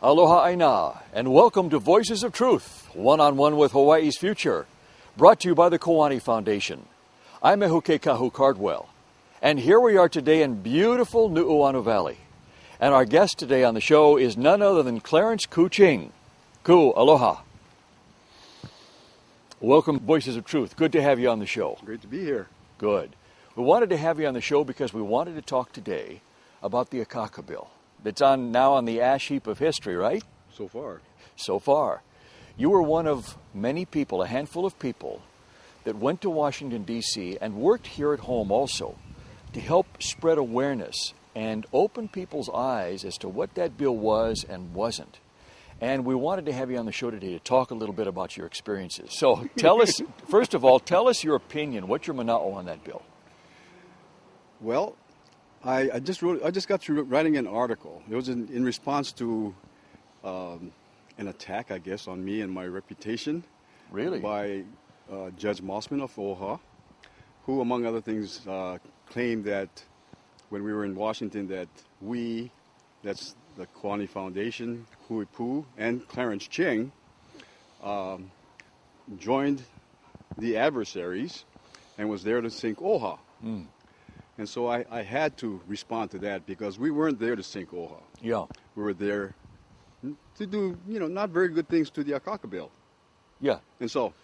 Aloha aina, and welcome to Voices of Truth, one-on-one with Hawaii's future, brought to you by the Kiwani Foundation. I'm Ehuke Kahu Cardwell, and here we are today in beautiful Nu'uanu Valley. And our guest today on the show is none other than Clarence Ching. Ku, aloha. Welcome, Voices of Truth. Good to have you on the show. Great to be here. Good. We wanted to have you on the show because we wanted to talk today about the Akaka Bill. That's now on the ash heap of history, right? So far. So far. You were one of many people, a handful of people, that went to Washington, D.C. and worked here at home also to help spread awareness and open people's eyes as to what that bill was and wasn't. And we wanted to have you on the show today to talk a little bit about your experiences. So tell us, first of all, tell us your opinion. What's your mana'o on that bill? Well, I just got through writing an article. It was in response to an attack, I guess, on me and my reputation. Really? By Judge Mossman of Oahu, who, among other things, claimed that when we were in Washington that that's the Kiwani Foundation, Hui Pu, and Clarence Ching, joined the adversaries and was there to sink Oahu. Mm. And so I had to respond to that because we weren't there to sink Oahu. Yeah. We were there to do, not very good things to the Akaka Bill. Yeah. And so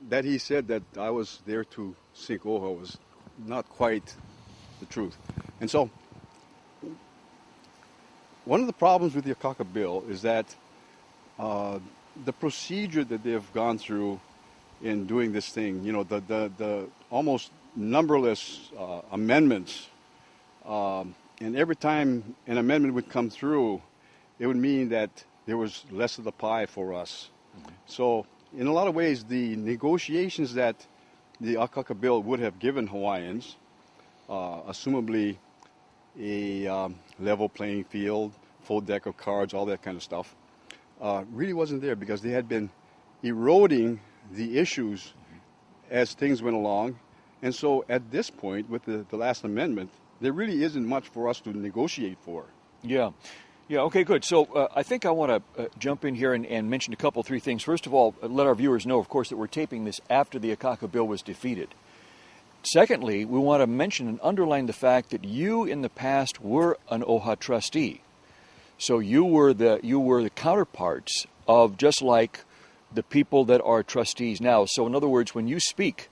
that he said that I was there to sink Oahu was not quite the truth. And so one of the problems with the Akaka Bill is that the procedure that they've gone through in doing this thing, the almost numberless amendments, and every time an amendment would come through, it would mean that there was less of the pie for us. Mm-hmm. So in a lot of ways, the negotiations that the Akaka Bill would have given Hawaiians, assumably a level playing field, full deck of cards, all that kind of stuff, really wasn't there because they had been eroding the issues as things went along. And so at this point, with the last amendment, there really isn't much for us to negotiate for. Yeah. Yeah, okay, good. So I think I want to jump in here and mention a couple, three things. First of all, let our viewers know, of course, that we're taping this after the Akaka Bill was defeated. Secondly, we want to mention and underline the fact that you in the past were an OHA trustee. So you were the counterparts of just like the people that are trustees now. So in other words, when you speak,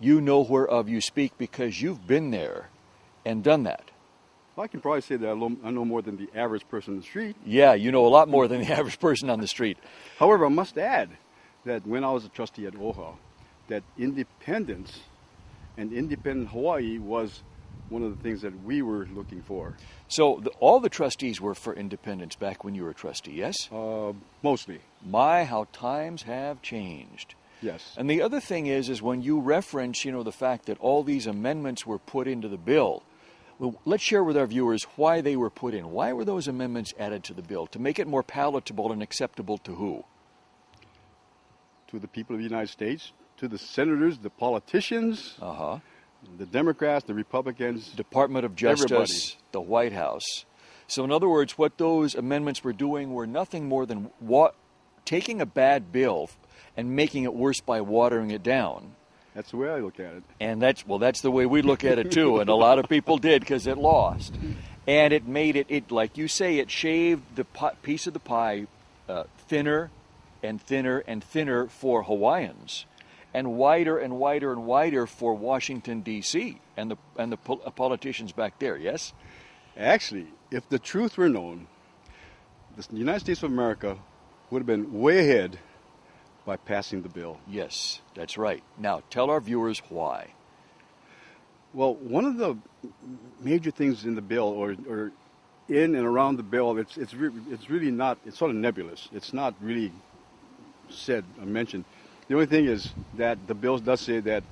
you know whereof you speak because you've been there and done that. Well, I can probably say that I know more than the average person in the street. Yeah, you know a lot more than the average person on the street. However, I must add that when I was a trustee at OHA, that independence and independent Hawaii was one of the things that we were looking for. So all the trustees were for independence back when you were a trustee, yes? Mostly. My, how times have changed. Yes. And the other thing is when you reference, the fact that all these amendments were put into the bill, well, let's share with our viewers why they were put in. Why were those amendments added to the bill? To make it more palatable and acceptable to who? To the people of the United States, to the senators, the politicians, the Democrats, the Republicans, Department of Justice, everybody. The White House. So in other words, what those amendments were doing were nothing more than taking a bad bill and making it worse by watering it down. That's the way I look at it. And that's the way we look at it too, and a lot of people did because it lost. And it made it, like you say, it shaved the piece of the pie thinner and thinner and thinner for Hawaiians, and wider and wider and wider for Washington, D.C. and the politicians back there, yes? Actually, if the truth were known, the United States of America would have been way ahead by passing the bill. Yes, that's right. Now, tell our viewers why. Well, one of the major things in the bill, or in and around the bill, it's really not, it's sort of nebulous. It's not really said or mentioned. The only thing is that the bill does say that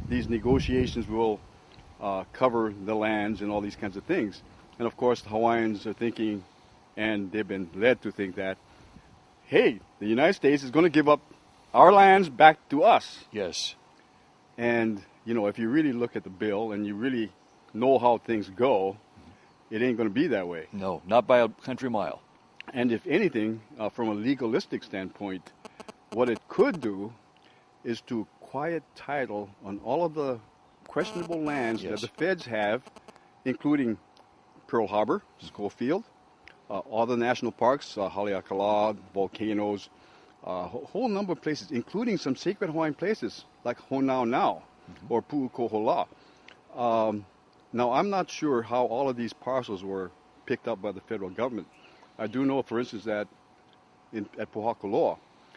these negotiations will cover the lands and all these kinds of things. And of course, the Hawaiians are thinking, and they've been led to think that, hey, the United States is going to give up our lands back to us. Yes. And, if you really look at the bill and you really know how things go, it ain't going to be that way. No, not by a country mile. And if anything, from a legalistic standpoint, what it could do is to quiet title on all of the questionable lands that Yes. the feds have, including Pearl Harbor, Schofield, all the national parks, Haleakala, volcanoes, a whole number of places, including some sacred Hawaiian places like Honau or Pu'ukohola. Now, I'm not sure how all of these parcels were picked up by the federal government. I do know, for instance, that at Pohakaloa,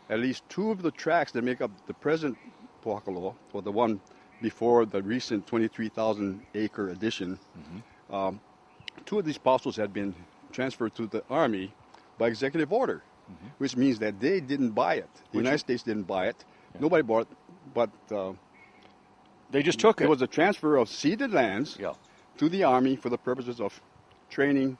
at least two of the tracts that make up the present Pohakaloa, or the one before the recent 23,000-acre addition, two of these parcels had been transferred to the Army by executive order, which means that they didn't buy it. The United States didn't buy it. Yeah. Nobody bought it, but They just took it. it was a transfer of ceded lands Yeah. to the Army for the purposes of training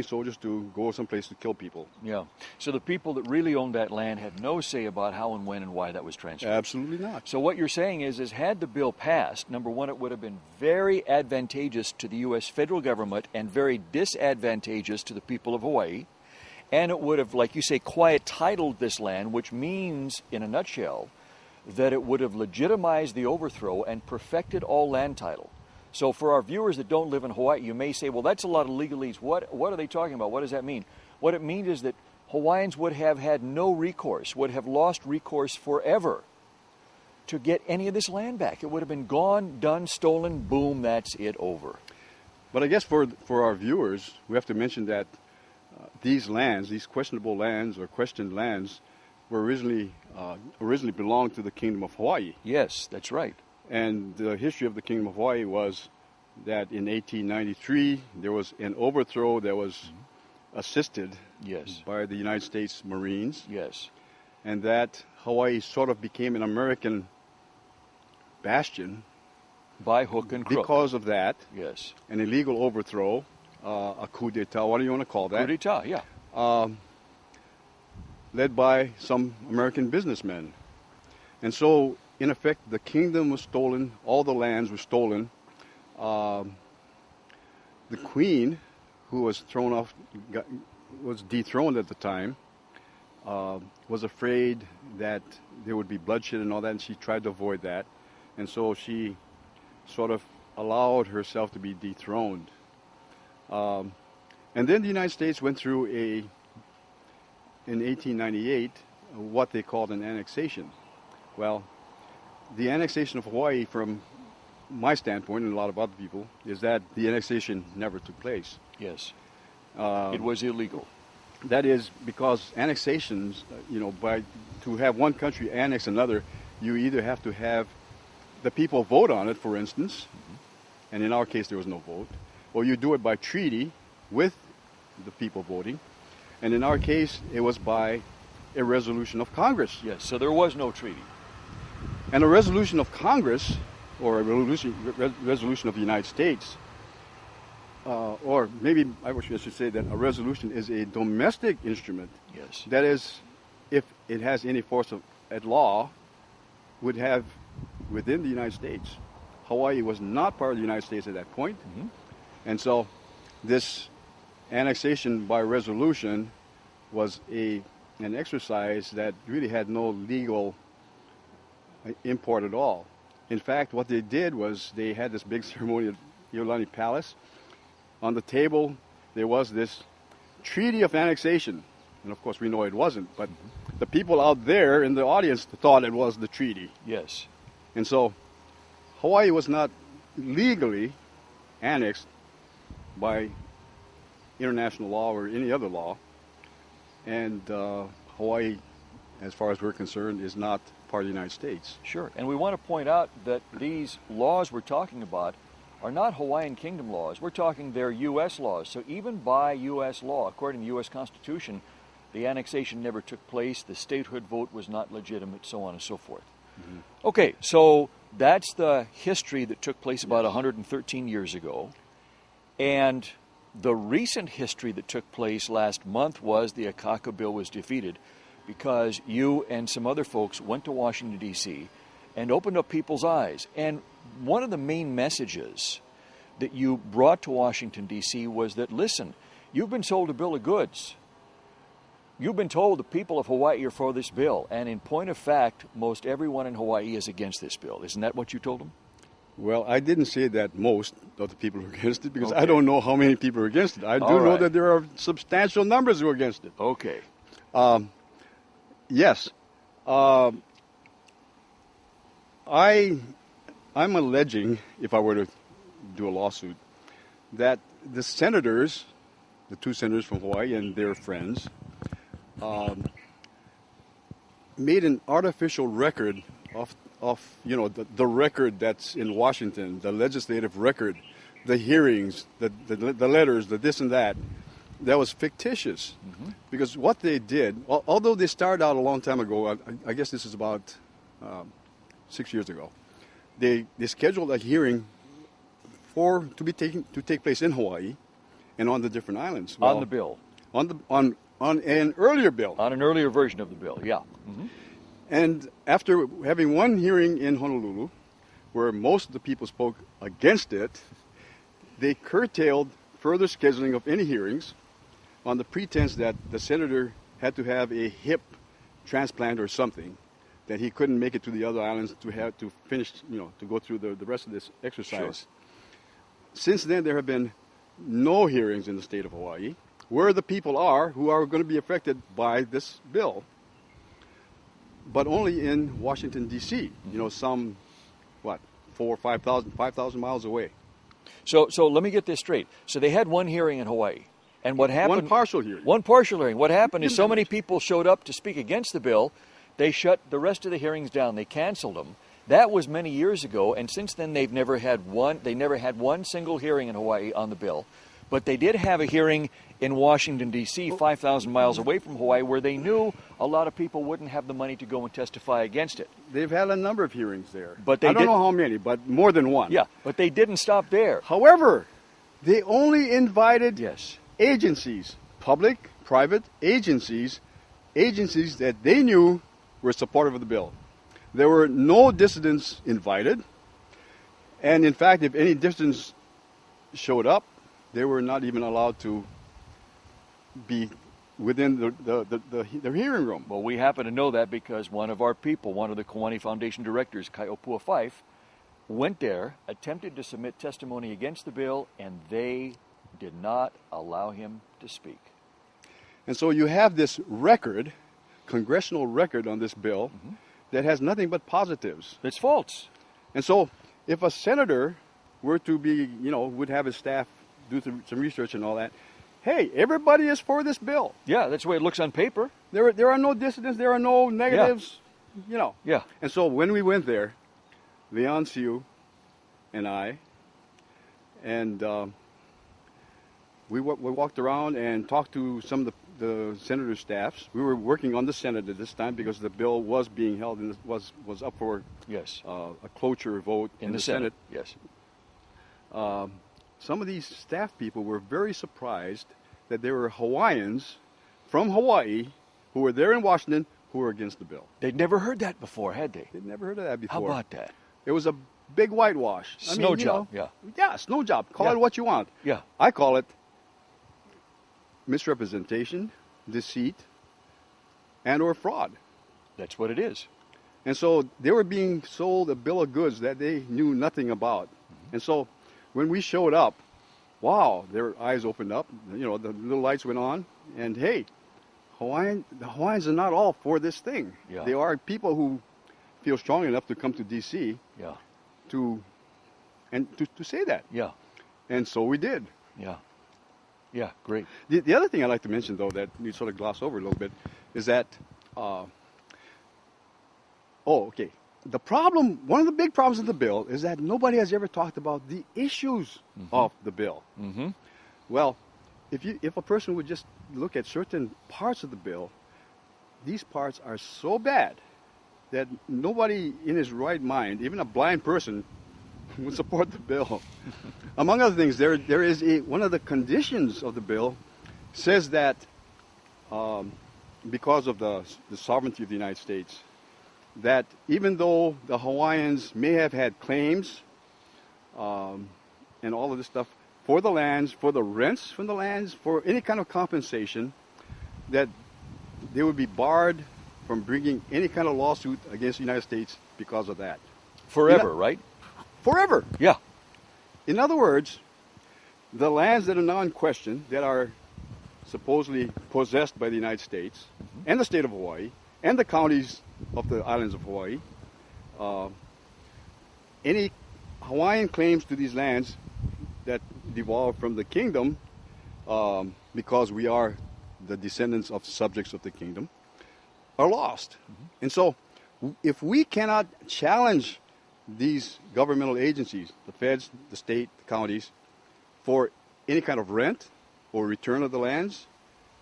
soldiers to go someplace to kill people. Yeah. So the people that really owned that land had no say about how and when and why that was transferred. Absolutely not. So what you're saying is had the bill passed, number one, it would have been very advantageous to the U.S. federal government and very disadvantageous to the people of Hawaii. And it would have, like you say, quiet titled this land, which means, in a nutshell, that it would have legitimized the overthrow and perfected all land title. So for our viewers that don't live in Hawaii, you may say, well, that's a lot of legalese. What are they talking about? What does that mean? What it means is that Hawaiians would have had no recourse, would have lost recourse forever to get any of this land back. It would have been gone, done, stolen, boom, that's it, over. But I guess for our viewers, we have to mention that these lands, these questionable lands or questioned lands, were originally belonged to the Kingdom of Hawaii. Yes, that's right. And the history of the Kingdom of Hawaii was that in 1893 there was an overthrow that was assisted Yes. by the United States Marines, Yes. and that Hawaii sort of became an American bastion By hook and crook. because of that, Yes. an illegal overthrow, a coup d'etat, what do you want to call that? Coup d'etat, yeah. Led by some American businessmen. And so, in effect, the kingdom was stolen, all the lands were stolen. The queen, who was was dethroned at the time, was afraid that there would be bloodshed and all that, and she tried to avoid that. And so she sort of allowed herself to be dethroned. And then the United States went through in 1898, what they called an annexation. Well, the annexation of Hawaii, from my standpoint and a lot of other people, is that the annexation never took place. Yes. It was illegal. That is because annexations, to have one country annex another, you either have to have the people vote on it, for instance, and in our case there was no vote, or you do it by treaty with the people voting, and in our case it was by a resolution of Congress. Yes, so there was no treaty. And a resolution of Congress, or a resolution of the United States, or maybe I should say that a resolution is a domestic instrument. Yes. That is, if it has any force at law, would have within the United States. Hawaii was not part of the United States at that point. And so this annexation by resolution was an exercise that really had no legal import at all. In fact, what they did was they had this big ceremony at Iolani Palace. On the table, there was this treaty of annexation. And of course, we know it wasn't, but the people out there in the audience thought it was the treaty. Yes. And so Hawaii was not legally annexed by international law or any other law. And Hawaii, as far as we're concerned, is not part of the United States. Sure. And we want to point out that these laws we're talking about are not Hawaiian Kingdom laws. We're talking they're U.S. laws. So even by U.S. law, according to the U.S. Constitution, the annexation never took place, the statehood vote was not legitimate, so on and so forth. Okay, so that's the history that took place about 113 years ago. And the recent history that took place last month was the Akaka bill was defeated because you and some other folks went to Washington, D.C. and opened up people's eyes. And one of the main messages that you brought to Washington, D.C. was that, listen, you've been sold a bill of goods. You've been told the people of Hawaii are for this bill, and in point of fact, most everyone in Hawaii is against this bill. Isn't that what you told them? Well, I didn't say that most of the people are against it because Okay. I don't know how many people are against it. I do know right. that there are substantial numbers who are against it. Okay. Yes. I'm alleging, if I were to do a lawsuit, that the senators, the two senators from Hawaii and their friends, made an artificial record of the record that's in Washington, the legislative record, the hearings, the letters, the this and that was fictitious. Mm-hmm. Because what they did, although they started out a long time ago, I guess this is about 6 years ago, they scheduled a hearing to take place in Hawaii and on the different islands. On the bill. On an earlier bill. On an earlier version of the bill, yeah. Mm-hmm. And after having one hearing in Honolulu, where most of the people spoke against it, they curtailed further scheduling of any hearings on the pretense that the senator had to have a hip transplant or something, that he couldn't make it to the other islands to have to finish, to go through the rest of this exercise. Sure. Since then, there have been no hearings in the state of Hawaii where the people are who are going to be affected by this bill, but only in Washington, D.C., some, 4,000 or 5,000 miles away. So let me get this straight. So they had one hearing in Hawaii. And what happened? One partial hearing. One partial hearing. What happened is so many people showed up to speak against the bill, they shut the rest of the hearings down. They canceled them. That was many years ago, and since then they've never had one. They never had one single hearing in Hawaii on the bill, but they did have a hearing in Washington D.C., 5,000 miles away from Hawaii, where they knew a lot of people wouldn't have the money to go and testify against it. They've had a number of hearings there. But I don't know how many, but more than one. Yeah, but they didn't stop there. However, they only invited Yes. agencies, public, private agencies that they knew were supportive of the bill. There were no dissidents invited, and in fact, if any dissidents showed up, they were not even allowed to be within the hearing room. Well, we happen to know that because one of our people, one of the Kiwani Foundation directors, Kaiopua Fife, went there, attempted to submit testimony against the bill, and they did not allow him to speak. And so you have this record, congressional record on this bill, that has nothing but positives. It's false. And so if a senator were to be, would have his staff do some research and all that, hey, everybody is for this bill. Yeah, that's the way it looks on paper. There are no dissidents, there are no negatives, Yeah. And so when we went there, Leon Siu and I, and we walked around and talked to some of the senator's staffs. We were working on the Senate at this time because the bill was being held and was up for Yes. a cloture vote In the Senate. Yes. Some of these staff people were very surprised that there were Hawaiians from Hawaii who were there in Washington who were against the bill. They'd never heard that before, had they? They'd never heard of that before. How about that? It was a big whitewash. Snow job, yeah. Yeah, snow job. Call Yeah. it what you want. Yeah. I call it misrepresentation, deceit, and or fraud. That's what it is. And so they were being sold a bill of goods that they knew nothing about. And so when we showed up, wow, their eyes opened up, the little lights went on, and hey, the Hawaiians are not all for this thing. Yeah. There are people who feel strong enough to come to D.C. Yeah. to say that. Yeah. And so we did. Yeah. Yeah, great. The other thing I'd like to mention, though, that you sort of gloss over a little bit, is that, one of the big problems of the bill is that nobody has ever talked about the issues of the bill. Mm-hmm. Well, if a person would just look at certain parts of the bill, these parts are so bad that nobody in his right mind, even a blind person, would support the bill. Among other things, there is one of the conditions of the bill says that because of the sovereignty of the United States, that even though the Hawaiians may have had claims and all of this stuff for the lands, for the rents from the lands, for any kind of compensation, that they would be barred from bringing any kind of lawsuit against the United States because of that. Forever, right? Forever. Yeah. In other words, the lands that are now in question, that are supposedly possessed by the United States and the state of Hawaii and the counties of the islands of Hawaii, any Hawaiian claims to these lands that devolve from the kingdom, because we are the descendants of subjects of the kingdom, are lost. And so if we cannot challenge these governmental agencies, the feds, the state, the counties, for any kind of rent or return of the lands,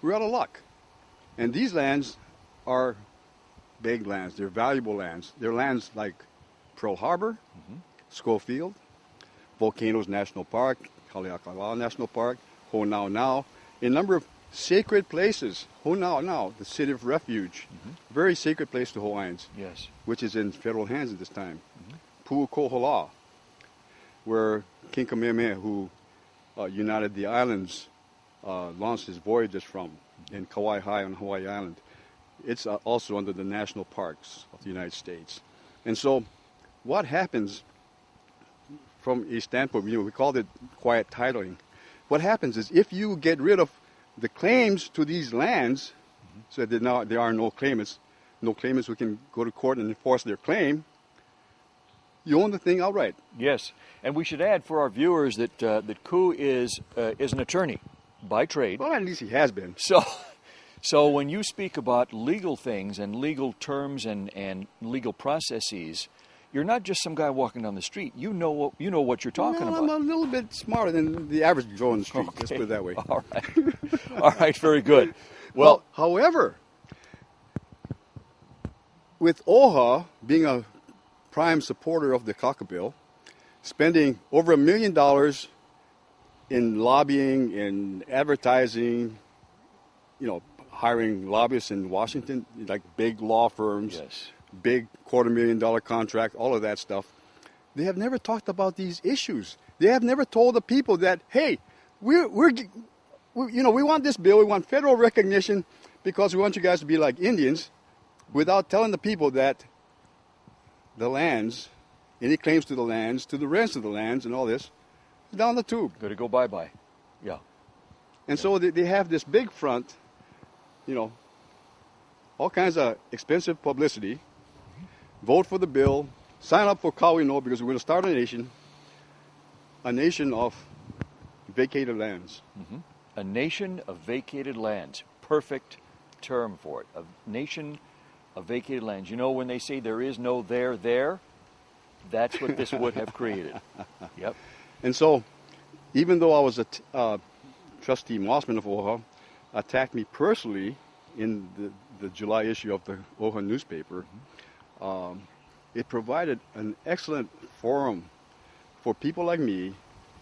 we're out of luck. And these lands are big lands. They're valuable lands. They're lands like Pearl Harbor, Schofield, Volcanoes National Park, Haleakala National Park, Ho'onaunau, a number of sacred places. Ho'onaunau, the city of refuge, very sacred place to Hawaiians, Yes. which is in federal hands at this time. Pu'ukohola, where King Kamehameha, who united the islands, launched his voyages from, in Kauai High on Hawaii Island. It's also under the national parks of the United States. And so what happens from a standpoint, we called it quiet titling. What happens is if you get rid of the claims to these lands, so that now there are no claimants who can go to court and enforce their claim, you own the thing outright. Yes. And we should add for our viewers that that Ku is an attorney by trade. Well, at least he has been. So when you speak about legal things and legal terms and legal processes, you're not just some guy walking down the street. You know what you're talking Well, about. I'm a little bit smarter than the average Joe on the street. Okay. Let's put it that way. All right. All right, very good. Well, however, with OHA being a prime supporter of the Kaka Bill, spending over $1 million in lobbying and advertising, hiring lobbyists in Washington, like big law firms, Yes. big $250,000 contract, all of that stuff. They have never talked about these issues. They have never told the people that, hey, we want this bill, we want federal recognition because we want you guys to be like Indians, without telling the people that the lands, any claims to the lands, to the rest of the lands and all this, is down the tube. Going to go bye-bye. Yeah. And so they have this big front, all kinds of expensive publicity, vote for the bill, sign up for Kauino because we're going to start a nation of vacated lands. A nation of vacated lands. Perfect term for it. A nation of vacated lands. When they say there is no there, that's what this would have created. Yep. And so, even though I was a trustee Mossman of OHA, attacked me personally in the July issue of the OHA newspaper, it provided an excellent forum for people like me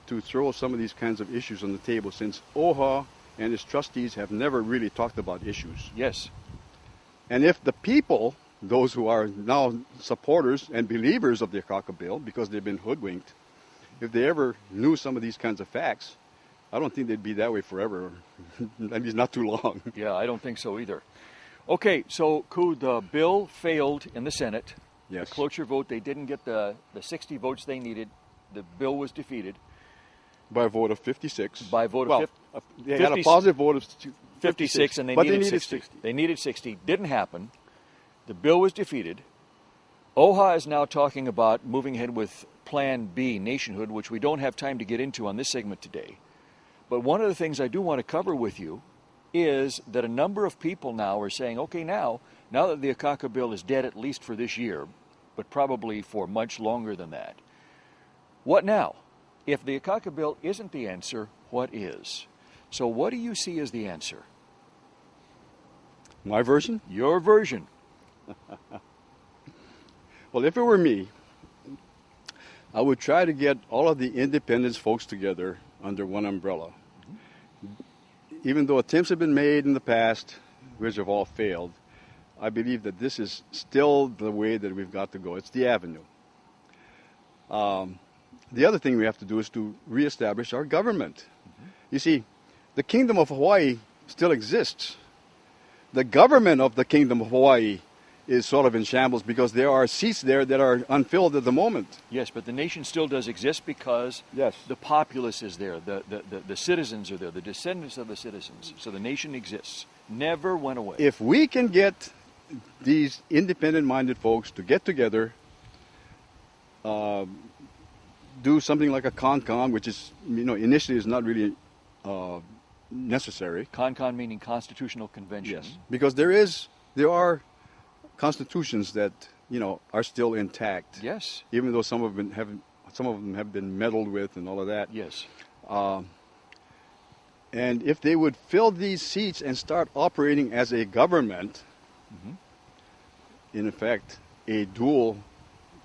to throw some of these kinds of issues on the table, since OHA and its trustees have never really talked about issues. Yes. And if the people, those who are now supporters and believers of the Kaka Bill, because they've been hoodwinked, if they ever knew some of these kinds of facts, I don't think they'd be that way forever. At least not too long. Yeah, I don't think so either. Okay, so Ku, the bill failed in the Senate. Yes. The cloture vote, they didn't get the 60 votes they needed. The bill was defeated. By a vote of 56. By a vote well, of they had a positive vote of 56, and they but needed they needed 60. They needed 60. Didn't happen. The bill was defeated. OHA is now talking about moving ahead with Plan B, nationhood, which we don't have time to get into on this segment today. But one of the things I do want to cover with you is that a number of people now are saying, okay, now that the Akaka bill is dead, at least for this year, but probably for much longer than that, what now? If the Akaka bill isn't the answer, what is? So what do you see as the answer? My version? Your version. Well, if it were me, I would try to get all of the independence folks together under one umbrella. Even though attempts have been made in the past, which have all failed, I believe that this is still the way that we've got to go. It's the avenue. The other thing we have to do is to reestablish our government. You see, the Kingdom of Hawaii still exists, the government of the Kingdom of Hawaii is sort of in shambles because there are seats there that are unfilled at the moment. Yes, but the nation still does exist because Yes. the populace is there, the citizens are there, the descendants of the citizens. So the nation exists. Never went away. If we can get these independent-minded folks to get together, do something like a con, which is, initially is not really necessary. Con meaning Constitutional Convention. Yes, because there are constitutions that are still intact. Yes. Even though some of them have been meddled with and all of that. Yes. And if they would fill these seats and start operating as a government, in effect, a dual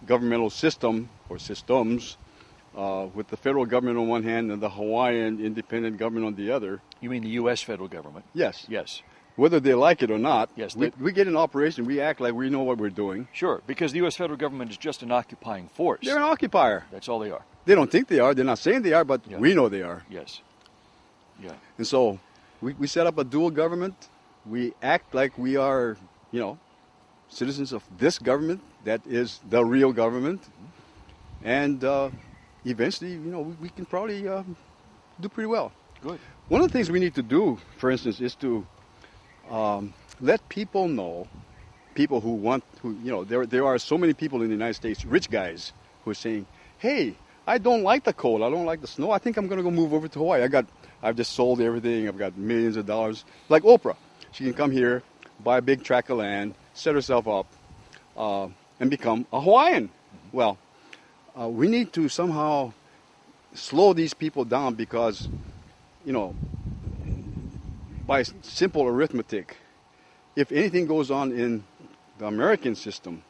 governmental system or systems, with the federal government on one hand and the Hawaiian independent government on the other. You mean the U.S. federal government? Yes. Yes. Whether they like it or not, Yes, we get an operation, we act like we know what we're doing. Sure, because the U.S. federal government is just an occupying force. They're an occupier. That's all they are. They don't think they are. They're not saying they are, but Yeah. we know they are. Yes. Yeah. And so we set up a dual government. We act like we are, citizens of this government that is the real government. And eventually, we can probably do pretty well. Good. One of the things we need to do, for instance, is to let people know, there are so many people in the United States, rich guys, who are saying, hey, I don't like the cold, I don't like the snow, I think I'm going to go move over to Hawaii. I've just sold everything, I've got millions of dollars. Like Oprah, she can come here, buy a big tract of land, set herself up, and become a Hawaiian. Well, we need to somehow slow these people down because, by simple arithmetic, if anything goes on in the American system,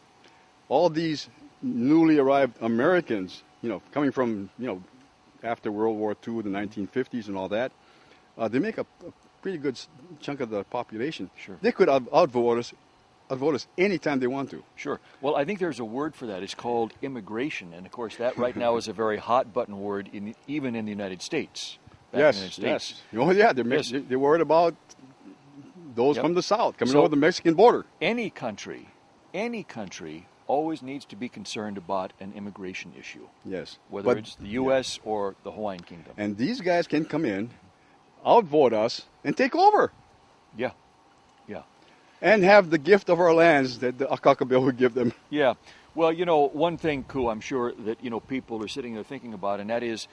all these newly arrived Americans, coming from, after World War II, the 1950s and all that, they make a pretty good chunk of the population. Sure. They could outvote us anytime they want to. Sure. Well, I think there's a word for that. It's called immigration. And, of course, that right now is a very hot-button word even in the United States. Yes, In the United States. yes. Oh, yeah, Yes. they're worried about those Yep. from the South coming So- over the Mexican border. Any country always needs to be concerned about an immigration issue, Yes. whether But- it's the U.S. or the Hawaiian Kingdom. And these guys can come in, outvote us, and take over. Yeah. Yeah. And have the gift of our lands that the Akaka Bill would give them. Yeah. Well, one thing, Ku, I'm sure that, people are sitting there thinking about, and that is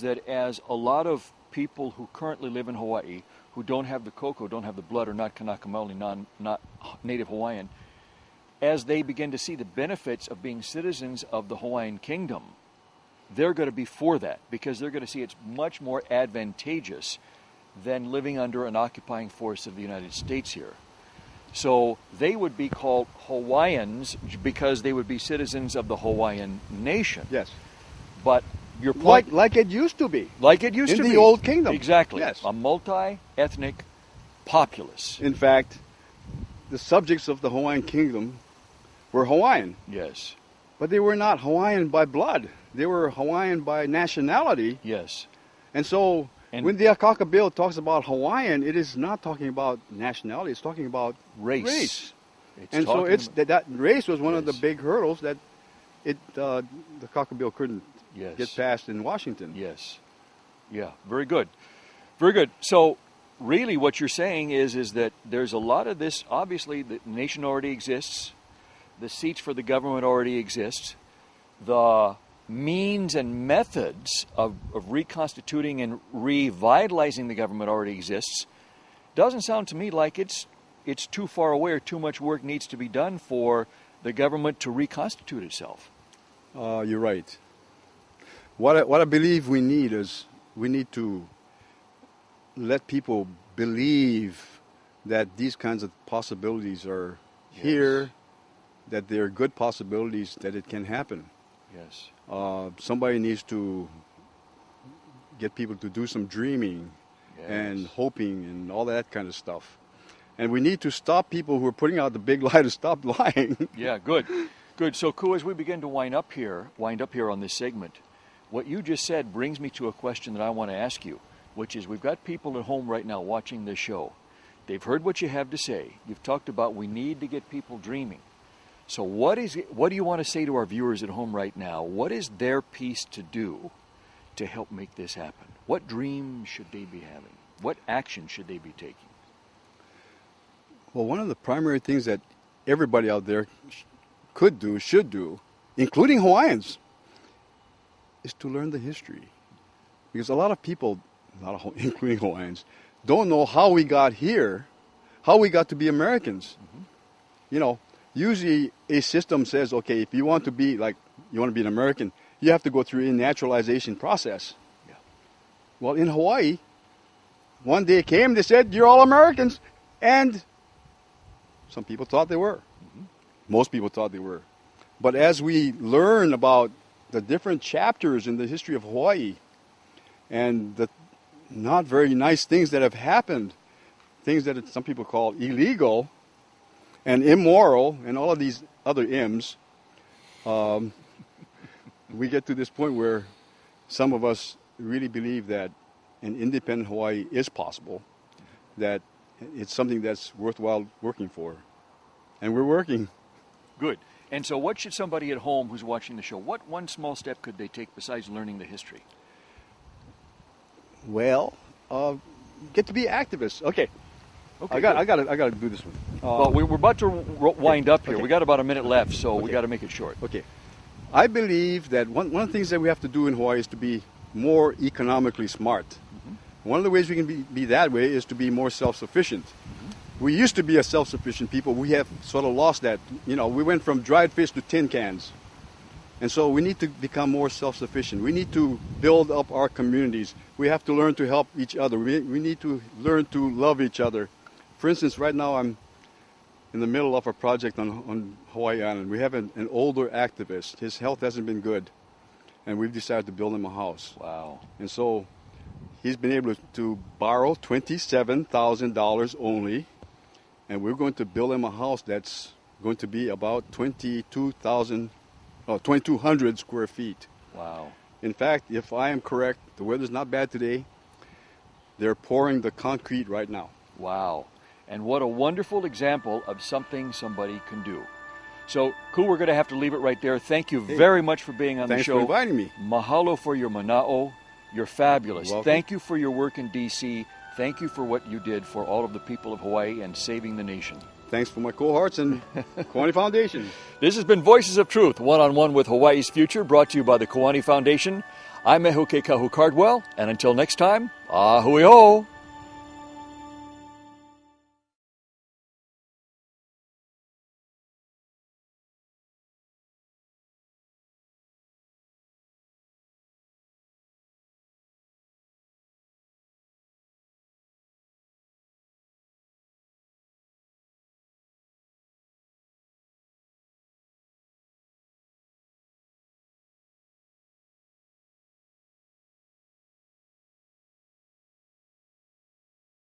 that as a lot of people who currently live in Hawaii who don't have the koko, don't have the blood, or not Kanaka Maoli, not native Hawaiian, as they begin to see the benefits of being citizens of the Hawaiian Kingdom, they're going to be for that because they're going to see it's much more advantageous than living under an occupying force of the United States here. So they would be called Hawaiians because they would be citizens of the Hawaiian nation. Yes. But your point, Like it used to be. like it used in to the be. Old Kingdom. Exactly. Yes. A multi-ethnic populace. In fact, the subjects of the Hawaiian Kingdom were Hawaiian. Yes. But they were not Hawaiian by blood. They were Hawaiian by nationality. Yes. And so And- when the Akaka Bill talks about Hawaiian, it is not talking about nationality. It's talking about Race. It's And so talking it's about- that race was one of the Yes. big hurdles that the Akaka Bill couldn't Yes. get passed in Washington. Yes. Yeah. Very good. Very good. So really what you're saying is that there's a lot of this. Obviously, the nation already exists. The seats for the government already exist. The means and methods of reconstituting and revitalizing the government already exists. Doesn't sound to me like it's too far away or too much work needs to be done for the government to reconstitute itself. You're right. What I believe we need is we need to let people believe that these kinds of possibilities are Yes. here, that they're good possibilities, that it can happen. Yes. Somebody needs to get people to do some dreaming and Yes. hoping and all that kind of stuff. And we need to stop people who are putting out the big lie to stop lying. Yeah, good. Good. So, Ku, as we begin to wind up here on this segment, what you just said brings me to a question that I want to ask you, which is we've got people at home right now watching this show. They've heard what you have to say. You've talked about we need to get people dreaming. So what do you want to say to our viewers at home right now? What is their piece to do to help make this happen? What dream should they be having? What action should they be taking? Well, one of the primary things that everybody out there could do, should do, including Hawaiians, is to learn the history. Because a lot of people, including Hawaiians, don't know how we got here, how we got to be Americans. Mm-hmm. You know, usually a system says, okay, if you want to be an American, you have to go through a naturalization process. Yeah. Well, in Hawaii, one day came, they said, you're all Americans. And some people thought they were. Mm-hmm. Most people thought they were. But as we learn about the different chapters in the history of Hawaii and the not very nice things that have happened, things that some people call illegal and immoral and all of these other M's, we get to this point where some of us really believe that an independent Hawaii is possible, that it's something that's worthwhile working for. And we're working. Good. And so what should somebody at home who's watching the show, what one small step could they take besides learning the history? Well, get to be activists. Okay. I got to do this one. Well, we're about to wind up here. Okay. We got about a minute left, so we got to make it short. Okay. I believe that one of the things that we have to do in Hawaii is to be more economically smart. Mm-hmm. One of the ways we can be that way is to be more self-sufficient. Mm-hmm. We used to be a self-sufficient people. We have sort of lost that. You know, we went from dried fish to tin cans. And so we need to become more self-sufficient. We need to build up our communities. We have to learn to help each other. We need to learn to love each other. For instance, right now I'm in the middle of a project on Hawaii Island. We have an older activist. His health hasn't been good. And we've decided to build him a house. Wow. And so he's been able to borrow $27,000 only. And we're going to build him a house that's going to be about 2,200 square feet. Wow. In fact, if I am correct, the weather's not bad today. They're pouring the concrete right now. Wow. And what a wonderful example of something somebody can do. So, Ku, we're going to have to leave it right there. Thank you very much for being on the show. Thanks for inviting me. Mahalo for your mana'o. You're fabulous. You're welcome. Thank you for your work in D.C. Thank you for what you did for all of the people of Hawaii and saving the nation. Thanks for my cohorts and Kiwani Foundation. This has been Voices of Truth, one-on-one with Hawaii's Future, brought to you by the Kiwani Foundation. I'm Mehuke Kahu Cardwell, and until next time, ahui ho!